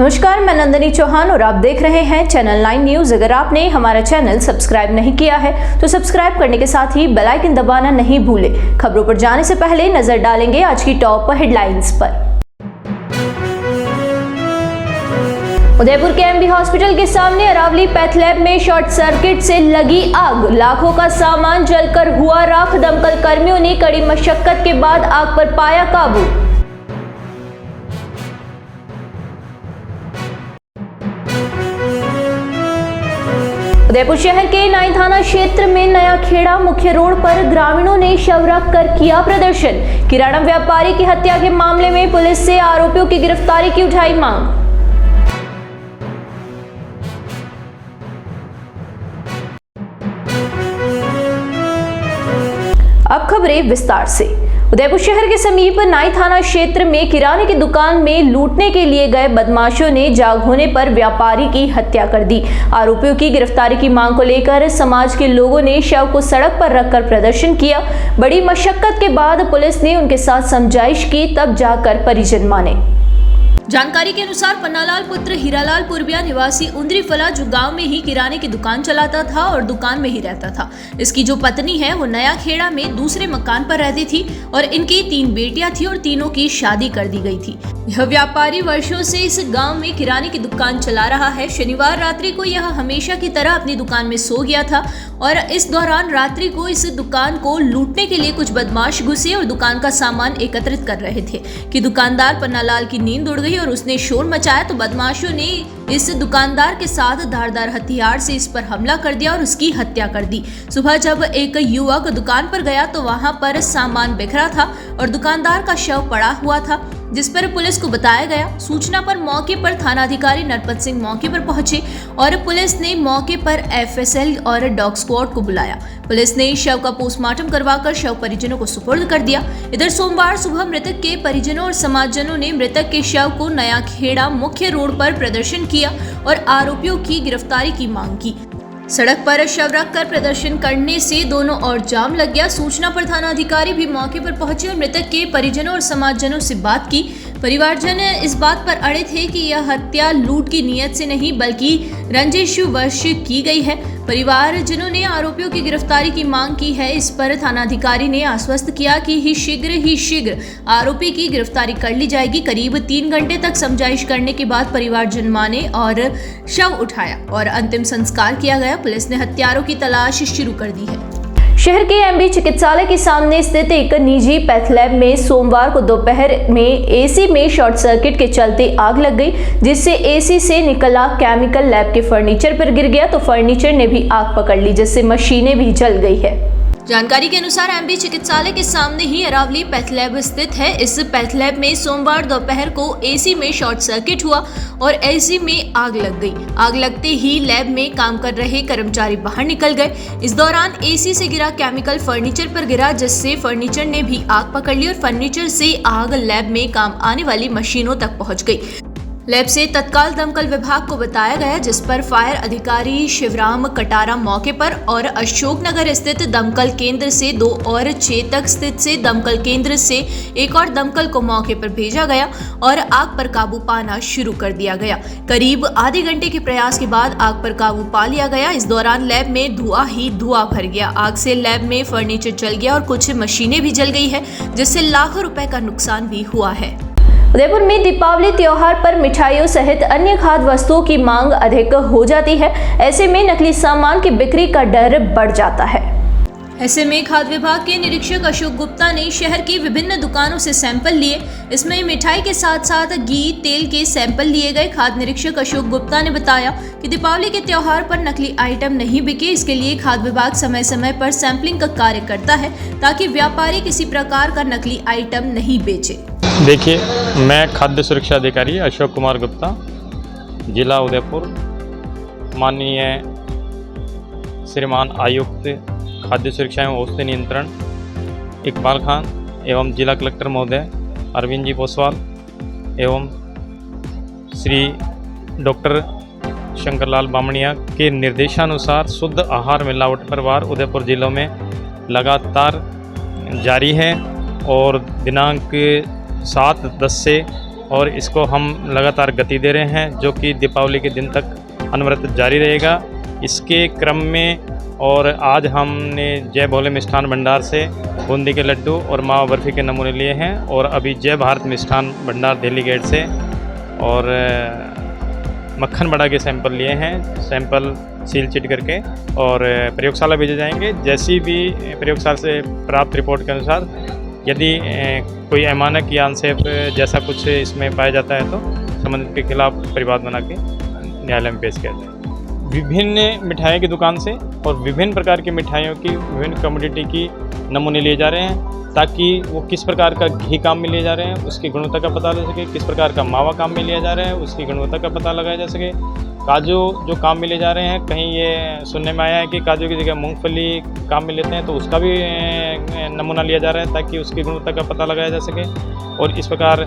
नमस्कार, मैं नंदिनी चौहान और आप देख रहे हैं चैनल 9 न्यूज। अगर आपने हमारा चैनल सब्सक्राइब नहीं किया है तो सब्सक्राइब करने के साथ ही बेल आइकन दबाना नहीं भूलें। खबरों पर जाने से पहले नजर डालेंगे आज की टॉप हेडलाइंस पर। उदयपुर के एमबी हॉस्पिटल के सामने अरावली पैथलैब में शॉर्ट सर्किट से लगी आग, लाखों का सामान जलकर हुआ राख। दमकल कर्मियों ने कड़ी मशक्कत के बाद आग पर पाया काबू। उदयपुर शहर के नाई थाना क्षेत्र में नया खेड़ा मुख्य रोड पर ग्रामीणों ने शव रख कर किया प्रदर्शन। किराना व्यापारी की हत्या के मामले में पुलिस से आरोपियों की गिरफ्तारी की उठाई मांग। अब खबरें विस्तार से। उदयपुर शहर के समीप नाई थाना क्षेत्र में किराने की दुकान में लूटने के लिए गए बदमाशों ने जाग होने पर व्यापारी की हत्या कर दी। आरोपियों की गिरफ्तारी की मांग को लेकर समाज के लोगों ने शव को सड़क पर रखकर प्रदर्शन किया। बड़ी मशक्कत के बाद पुलिस ने उनके साथ समझाइश की, तब जाकर परिजन माने। जानकारी के अनुसार पन्नालाल पुत्र हीरालाल पुरबिया निवासी उंदरीफला जो गांव में ही किराने की दुकान चलाता था और दुकान में ही रहता था। इसकी जो पत्नी है वो नया खेड़ा में दूसरे मकान पर रहती थी और इनकी 3 बेटियां थी और तीनों की शादी कर दी गई थी। यह व्यापारी वर्षों से इस गांव में किराने की दुकान चला रहा है। शनिवार रात्रि को यह हमेशा की तरह अपनी दुकान में सो गया था और इस दौरान रात्रि को इस दुकान को लूटने के लिए कुछ बदमाश घुसे और दुकान का सामान एकत्रित कर रहे थे कि दुकानदार पन्नालाल की नींद उड़ गई और उसने शोर मचाया तो बदमाशों ने इस दुकानदार के साथ धारदार हथियार से इस पर हमला कर दिया और उसकी हत्या कर दी। सुबह जब एक युवक दुकान पर गया तो वहां पर सामान बिखरा था और दुकानदार का शव पड़ा हुआ था, जिस पर पुलिस को बताया गया। सूचना पर मौके पर थानाधिकारी नरपत सिंह मौके पर पहुंचे और पुलिस ने मौके पर एफएसएल और डॉग स्क्वाड को बुलाया। पुलिस ने शव का पोस्टमार्टम करवाकर शव परिजनों को सुपुर्द कर दिया। इधर सोमवार सुबह मृतक के परिजनों और समाजजनों ने मृतक के शव को नया खेड़ा मुख्य रोड पर प्रदर्शन किया और आरोपियों की गिरफ्तारी की मांग की। सड़क पर शव रखकर प्रदर्शन करने से दोनों ओर जाम लग गया। सूचना पर थानाधिकारी भी मौके पर पहुंचे और मृतक के परिजनों और समाजजनों से बात की। परिवारजन इस बात पर अड़े थे कि यह हत्या लूट की नीयत से नहीं बल्कि रंजिशवश की गई है। परिवारजनों ने आरोपियों की गिरफ्तारी की मांग की है। इस पर थानाधिकारी ने आश्वस्त किया कि ही शीघ्र आरोपी की गिरफ्तारी कर ली जाएगी। करीब 3 घंटे तक समझाइश करने के बाद परिवारजन माने और शव उठाया और अंतिम संस्कार किया गया। पुलिस ने हत्यारों की तलाश शुरू कर दी है। शहर के एमबी चिकित्सालय के सामने स्थित एक निजी पैथलैब में सोमवार को दोपहर में एसी में शॉर्ट सर्किट के चलते आग लग गई, जिससे एसी से निकला केमिकल लैब के फर्नीचर पर गिर गया तो फर्नीचर ने भी आग पकड़ ली, जिससे मशीनें भी जल गई है। जानकारी के अनुसार एमबी चिकित्सालय के सामने ही अरावली पैथलैब स्थित है। इस पैथलैब में सोमवार दोपहर को एसी में शॉर्ट सर्किट हुआ और एसी में आग लग गई। आग लगते ही लैब में काम कर रहे कर्मचारी बाहर निकल गए। इस दौरान एसी से गिरा केमिकल फर्नीचर पर गिरा, जिससे फर्नीचर ने भी आग पकड़ ली और फर्नीचर से आग लैब में काम आने वाली मशीनों तक पहुंच गई। लैब से तत्काल दमकल विभाग को बताया गया, जिस पर फायर अधिकारी शिवराम कटारा मौके पर और अशोकनगर स्थित दमकल केंद्र से 2 और चेतक स्थित से दमकल केंद्र से एक और दमकल को मौके पर भेजा गया और आग पर काबू पाना शुरू कर दिया गया। करीब आधे घंटे के प्रयास के बाद आग पर काबू पा लिया गया। इस दौरान लैब में धुआं ही धुआं भर गया। आग से लैब में फर्नीचर जल गया और कुछ मशीनें भी जल गई है, जिससे लाखों रुपए का नुकसान भी हुआ है। उदयपुर में दीपावली त्योहार पर मिठाइयों सहित अन्य खाद्य वस्तुओं की मांग अधिक हो जाती है। ऐसे में नकली सामान की बिक्री का डर बढ़ जाता है। ऐसे में खाद्य विभाग के निरीक्षक अशोक गुप्ता ने शहर की विभिन्न दुकानों से सैंपल लिए। इसमें मिठाई के साथ साथ घी, तेल के सैंपल लिए गए। खाद्य निरीक्षक अशोक गुप्ता ने बताया कि दीपावली के त्योहार पर नकली आइटम नहीं बिके, इसके लिए खाद्य विभाग समय समय पर सैंपलिंग का कार्य करता है ताकि व्यापारी किसी प्रकार का नकली आइटम नहीं बेचे। देखिए, मैं खाद्य सुरक्षा अधिकारी अशोक कुमार गुप्ता, जिला उदयपुर, माननीय श्रीमान आयुक्त खाद्य सुरक्षा एवं औषधि नियंत्रण इकबाल खान एवं जिला कलेक्टर महोदय अरविंद जी पोसवाल एवं श्री डॉक्टर शंकरलाल बामणिया के निर्देशानुसार शुद्ध आहार मिलावट पर वार उदयपुर जिलों में लगातार जारी है और दिनांक 7/10 से और इसको हम लगातार गति दे रहे हैं, जो कि दीपावली के दिन तक अनवरत जारी रहेगा। इसके क्रम में और आज हमने जय भोले मिष्ठान भंडार से बूंदी के लड्डू और मावा बर्फ़ी के नमूने लिए हैं, और अभी जय भारत मिष्ठान भंडार दिल्ली गेट से और मक्खन बड़ा के सैंपल लिए हैं, सैंपल सील चिट करके, और प्रयोगशाला भेजे जाएंगे। जैसी भी प्रयोगशाला से प्राप्त रिपोर्ट के अनुसार यदि कोई अमानक या अनसेफ जैसा कुछ इसमें पाया जाता है तो संबंधित के खिलाफ परिवाद बना के न्यायालय में पेश किया जाए। विभिन्न मिठाइयों की दुकान से और विभिन्न प्रकार की मिठाइयों की विभिन्न कमोडिटी की नमूने लिए जा रहे हैं, ताकि वो किस प्रकार का घी काम में लिए जा रहे हैं उसकी गुणवत्ता का पता लग सके, किस प्रकार का मावा काम में लिया जा रहा है उसकी गुणवत्ता का पता लगाया जा सके। काजू जो काम में ले जा रहे हैं, कहीं ये सुनने में आया है कि काजू की जगह मूंगफली काम में लेते हैं, तो उसका भी नमूना लिया जा रहा है ताकि उसकी गुणवत्ता का पता लगाया जा सके। और इस प्रकार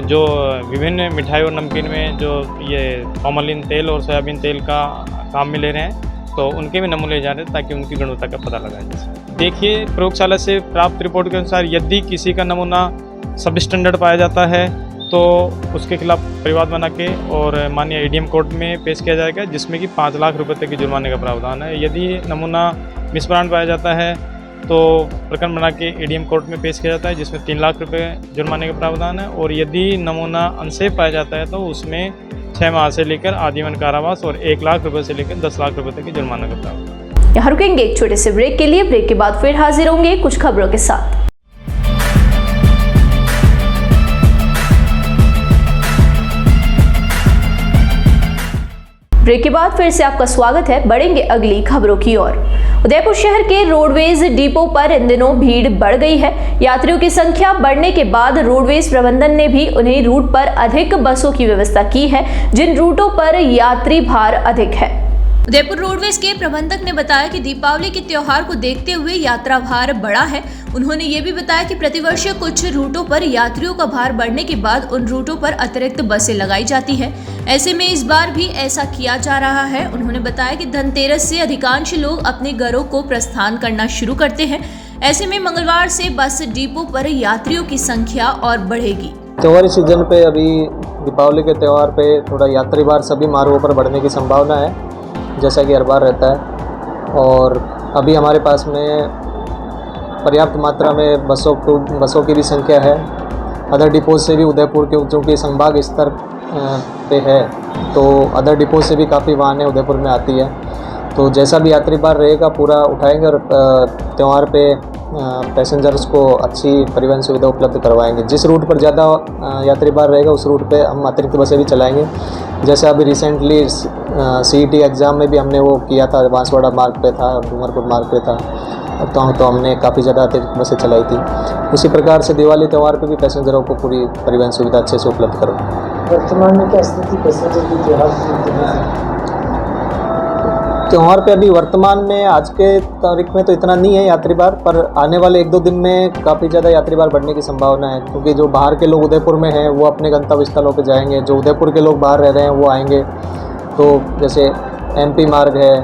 जो विभिन्न मिठाई और नमकीन में जो ये फॉर्मलिन तेल और सोयाबीन तेल का काम में ले रहे हैं, तो उनके भी नमूने ले जा रहे हैं ताकि उनकी गुणवत्ता का पता लगाया जा सके। देखिए, प्रयोगशाला से प्राप्त रिपोर्ट के अनुसार यदि किसी का नमूना सब स्टैंडर्ड पाया जाता है तो उसके खिलाफ परिवाद बना के और माननीय एडीएम कोर्ट में पेश किया जाएगा, जिसमें कि 5 लाख रुपए तक की जुर्माने का प्रावधान है। यदि नमूना मिसब्रांड पाया जाता है तो प्रकरण बना के एडीएम कोर्ट में पेश किया जाता है, जिसमें 3 लाख रुपए जुर्माने का प्रावधान है। और यदि नमूना अनसेफ पाया जाता है तो उसमें 6 माह से लेकर आजीवन कारावास और 1 लाख रुपए से लेकर 10 लाख रुपए तक की जुर्माना का प्रावधान। यहाँ रुकेंगे एक छोटे से ब्रेक के लिए। ब्रेक के बाद फिर हाजिर होंगे कुछ खबरों के साथ। ब्रेक के बाद फिर से आपका स्वागत है। बढ़ेंगे अगली खबरों की ओर। उदयपुर शहर के रोडवेज डिपो पर इन दिनों भीड़ बढ़ गई है। यात्रियों की संख्या बढ़ने के बाद रोडवेज प्रबंधन ने भी उन्हीं रूट पर अधिक बसों की व्यवस्था की है जिन रूटों पर यात्री भार अधिक है। उदयपुर रोडवेज के प्रबंधक ने बताया कि दीपावली के त्योहार को देखते हुए यात्रा भार बढ़ा है। उन्होंने ये भी बताया कि प्रतिवर्ष कुछ रूटों पर यात्रियों का भार बढ़ने के बाद उन रूटों पर अतिरिक्त बसें लगाई जाती है। ऐसे में इस बार भी ऐसा किया जा रहा है। उन्होंने बताया कि धनतेरस से अधिकांश लोग अपने घरों को प्रस्थान करना शुरू करते हैं। ऐसे में मंगलवार से बस डिपो पर यात्रियों की संख्या और बढ़ेगी। त्योहारी सीजन पे अभी दीपावली के त्यौहार पे थोड़ा यात्री भार सभी मार्गों पर बढ़ने की संभावना है, जैसा कि हर बार रहता है। और अभी हमारे पास में पर्याप्त मात्रा में बसों की भी संख्या है। अदर डिपोज से भी उदयपुर के चूँकि संभाग स्तर पे है तो अदर डिपोज से भी काफ़ी वाहनें उदयपुर में आती है। तो जैसा भी यात्री भार रहेगा पूरा उठाएंगे और त्यौहार पे पैसेंजर्स को अच्छी परिवहन सुविधा उपलब्ध करवाएंगे। जिस रूट पर ज़्यादा यात्री भार रहेगा उस रूट पे हम अतिरिक्त बसें भी चलाएंगे। जैसे अभी रिसेंटली CET एग्ज़ाम में भी हमने वो किया था, बांसवाड़ा मार्ग पे था, डूंगरपुर मार्ग पे था, तो हमने काफ़ी ज़्यादा अतिरिक्त बसें चलाई थी। उसी प्रकार से दिवाली त्यौहार पे भी पैसेंजरों को पूरी परिवहन सुविधा अच्छे से उपलब्ध करो। वर्तमान में क्या स्थिति पैसेंजर की त्यौहार पे अभी वर्तमान में आज के तारीख में तो इतना नहीं है यात्री भार, पर आने वाले 1-2 दिन में काफ़ी ज़्यादा यात्री भार बढ़ने की संभावना है, क्योंकि जो बाहर के लोग उदयपुर में हैं वो अपने गंतव्य स्थलों पे जाएंगे, जो उदयपुर के लोग बाहर रह रहे हैं वो आएंगे। तो जैसे MP मार्ग है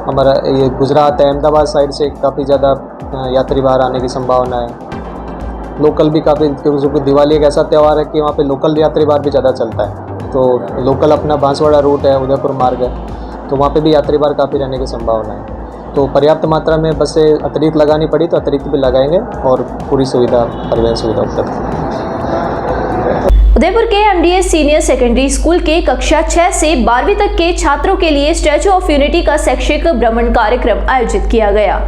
हमारा, ये गुजरात है, अहमदाबाद साइड से काफ़ी ज़्यादा यात्री भार आने की संभावना है। लोकल भी काफ़ी, क्योंकि दिवाली एक ऐसा त्यौहार है कि वहाँ पे लोकल यात्री भार भी ज़्यादा चलता है। तो लोकल अपना बांसवाड़ा रूट है, उदयपुर मार्ग है, तो वहाँ पे भी यात्री भार काफ़ी रहने की संभावना है। तो पर्याप्त मात्रा में बसें अतिरिक्त लगानी पड़ी तो अतिरिक्त भी लगाएंगे और पूरी सुविधा, परिवहन सुविधा उपलब्ध। उदयपुर के MDS सीनियर सेकेंडरी स्कूल के कक्षा 6 से 12वीं तक के छात्रों के लिए स्टैचू ऑफ यूनिटी का शैक्षिक भ्रमण कार्यक्रम आयोजित किया गया।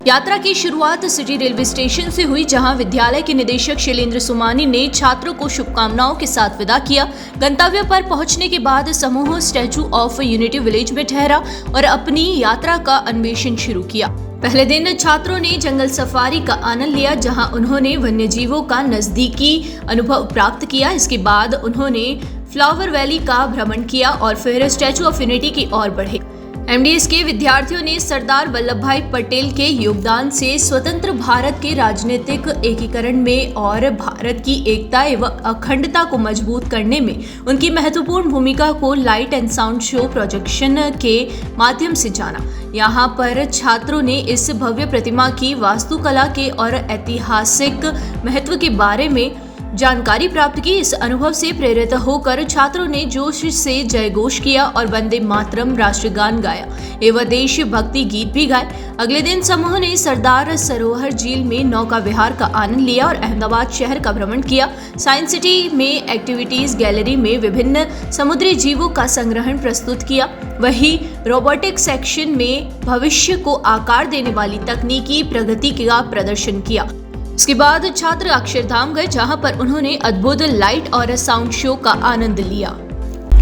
यात्रा की शुरुआत सिटी रेलवे स्टेशन से हुई, जहां विद्यालय के निदेशक शैलेंद्र सुमानी ने छात्रों को शुभकामनाओं के साथ विदा किया। गंतव्य पर पहुंचने के बाद समूह स्टैचू ऑफ यूनिटी विलेज में ठहरा और अपनी यात्रा का अन्वेषण शुरू किया। पहले दिन छात्रों ने जंगल सफारी का आनंद लिया, जहां उन्होंने वन्यजीवों का नजदीकी अनुभव प्राप्त किया। इसके बाद उन्होंने फ्लावर वैली का भ्रमण किया और फिर स्टैचू ऑफ यूनिटी की ओर बढ़े। MDS के विद्यार्थियों ने सरदार वल्लभ भाई पटेल के योगदान से स्वतंत्र भारत के राजनीतिक एकीकरण में और भारत की एकता एवं अखंडता को मजबूत करने में उनकी महत्वपूर्ण भूमिका को light and sound show projection के माध्यम से जाना। यहाँ पर छात्रों ने इस भव्य प्रतिमा की वास्तुकला के और ऐतिहासिक महत्व के बारे में जानकारी प्राप्त की। इस अनुभव से प्रेरित होकर छात्रों ने जोश से जयघोष किया और वंदे मातरम राष्ट्रगान गाया एवं देशभक्ति गीत भी गाए। अगले दिन समूह ने सरदार सरोवर झील में नौका विहार का आनंद लिया और अहमदाबाद शहर का भ्रमण किया। साइंस सिटी में एक्टिविटीज गैलरी में विभिन्न समुद्री जीवों का संग्रहण प्रस्तुत किया। वहीं रोबोटिक सेक्शन में भविष्य को आकार देने वाली तकनीकी प्रगति का प्रदर्शन किया। इसके बाद छात्र अक्षरधाम गए, जहां पर उन्होंने अद्भुत लाइट और साउंड शो का आनंद लिया।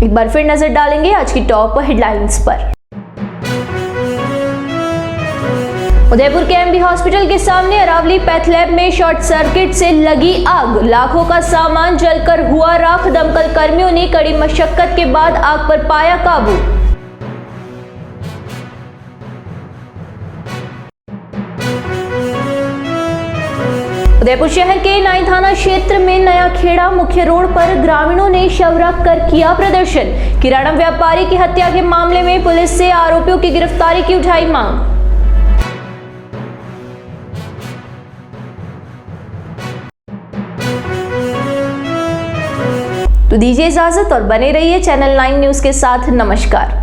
एक बार फिर नजर डालेंगे आज की टॉप हेडलाइंस पर। उदयपुर के एमबी हॉस्पिटल के सामने अरावली पैथ लैब में शॉर्ट सर्किट से लगी आग, लाखों का सामान जलकर हुआ राख। दमकल कर्मियों ने कड़ी मशक्कत के बाद आग पर पाया काबू। उदयपुर शहर के नाई थाना क्षेत्र में नया खेड़ा मुख्य रोड पर ग्रामीणों ने शव रख कर किया प्रदर्शन। किराना व्यापारी की हत्या के मामले में पुलिस से आरोपियों की गिरफ्तारी की उठाई मांग। तो दीजिए इजाजत और बने रहिए चैनल 9 न्यूज के साथ। नमस्कार।